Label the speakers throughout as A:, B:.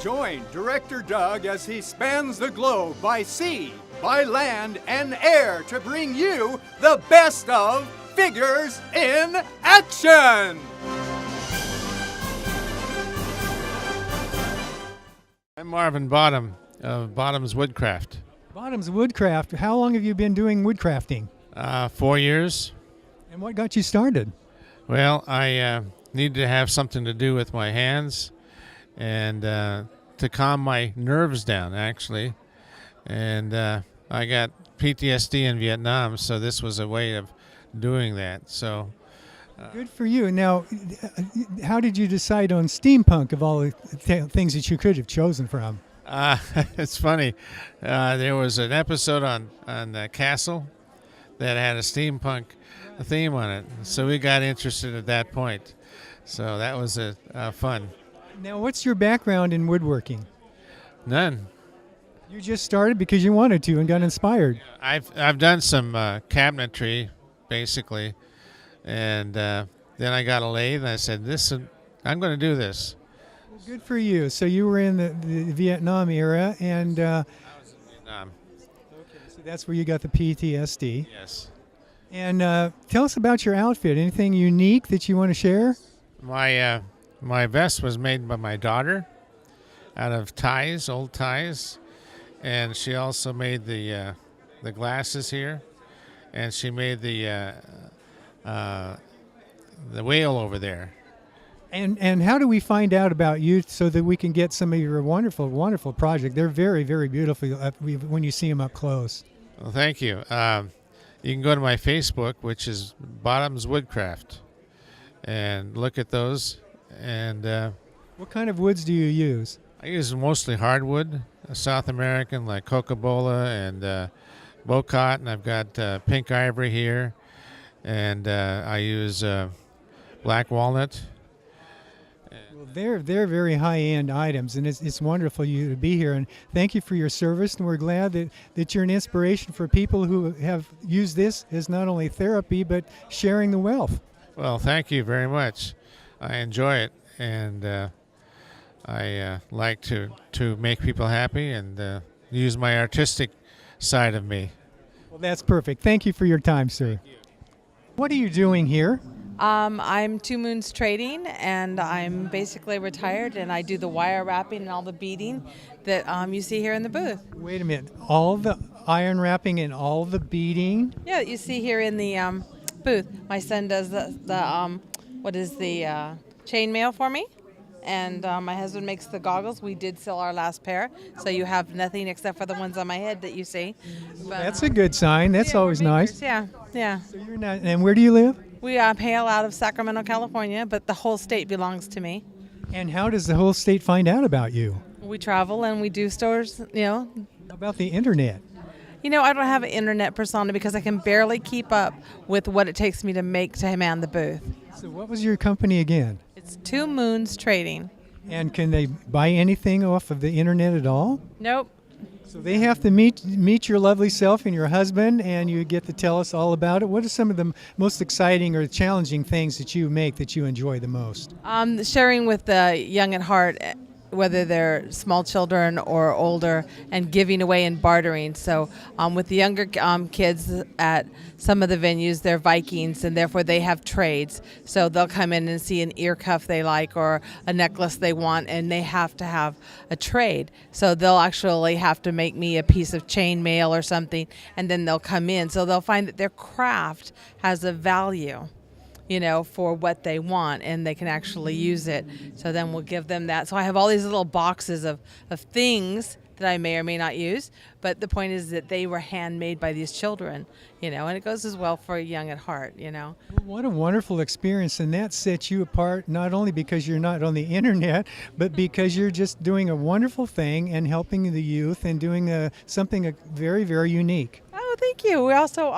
A: Join Director Doug as he spans the globe by sea, by land, and air to bring you the best of Figures in Action!
B: I'm Marvin Bottom of Bottom's Woodcraft.
C: Bottom's Woodcraft. How long have you been doing woodcrafting?
B: 4 years.
C: And what got you started?
B: Well, I needed to have something to do with my hands and to calm my nerves down, actually. And I got PTSD in Vietnam, so this was a way of doing that. So
C: good for you. Now, how did you decide on steampunk of all the things that you could have chosen from?
B: It's funny. There was an episode on Castle that had a steampunk theme on it, so we got interested at that point. So that was fun.
C: Now, what's your background in woodworking?
B: None.
C: You just started because you wanted to and got inspired.
B: I've done some cabinetry, basically, and then I got a lathe, and I said, I'm going to do this.
C: Well, good for you. So you were in the Vietnam era, and
B: I was in Vietnam.
C: Okay, so that's where you got the PTSD.
B: Yes.
C: And tell us about your outfit. Anything unique that you want to share?
B: My vest was made by my daughter out of ties, old ties, and she also made the glasses here, and she made the whale over there.
C: And how do we find out about you so that we can get some of your wonderful, wonderful projects? They're very, very beautiful when you see them up close.
B: Well, thank you. You can go to my Facebook, which is Bottom's Woodcraft, and look at those. And
C: what kind of woods do you use?
B: I use mostly hardwood, South American, like cocobola and bocot, and I've got pink ivory here, and I use black walnut.
C: Well, they're very high-end items, and it's wonderful you to be here. And thank you for your service. And we're glad that you're an inspiration for people who have used this as not only therapy but sharing the wealth.
B: Well, thank you very much. I enjoy it, and I like to make people happy and use my artistic side of me.
C: Well, that's perfect. Thank you for your time, sir. What are you doing here?
D: I'm Two Moons Trading, and I'm basically retired, and I do the wire wrapping and all the beading that you see here in the booth.
C: Wait a minute. All the iron wrapping and all the beading?
D: Yeah, you see here in the booth. My son does the chainmail for me, and my husband makes the goggles. We did sell our last pair, so you have nothing except for the ones on my head that you see.
C: But, that's a good sign. That's always nice.
D: Yeah.
C: So you're not. And where do you live?
D: We hail out of Sacramento, California, but the whole state belongs to me.
C: And how does the whole state find out about you?
D: We travel and we do stores,
C: How about the internet?
D: I don't have an internet persona because I can barely keep up with what it takes me to man the booth.
C: So what was your company again?
D: It's Two Moons Trading.
C: And can they buy anything off of the internet at all?
D: Nope.
C: So they have to meet your lovely self and your husband, and you get to tell us all about it. What are some of the most exciting or challenging things that you make that you enjoy the most?
D: Sharing with the young at heart, whether they're small children or older, and giving away and bartering. So with the younger kids at some of the venues, they're Vikings, and therefore they have trades. So they'll come in and see an ear cuff they like or a necklace they want, and they have to have a trade. So they'll actually have to make me a piece of chain mail or something, and then they'll come in. So they'll find that their craft has a value, for what they want, and they can actually use it. So then we'll give them that. So I have all these little boxes of things that I may or may not use, but the point is that they were handmade by these children, and it goes as well for young at heart,
C: Well, what a wonderful experience, and that sets you apart not only because you're not on the internet, but because you're just doing a wonderful thing and helping the youth and doing something very, very unique.
D: Oh, thank you. We also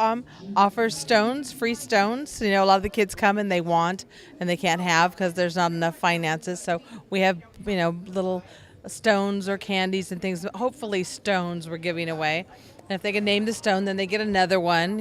D: offer stones, free stones. A lot of the kids come and they want and they can't have because there's not enough finances. So we have, little stones or candies and things. Hopefully stones we're giving away. And if they can name the stone, then they get another one,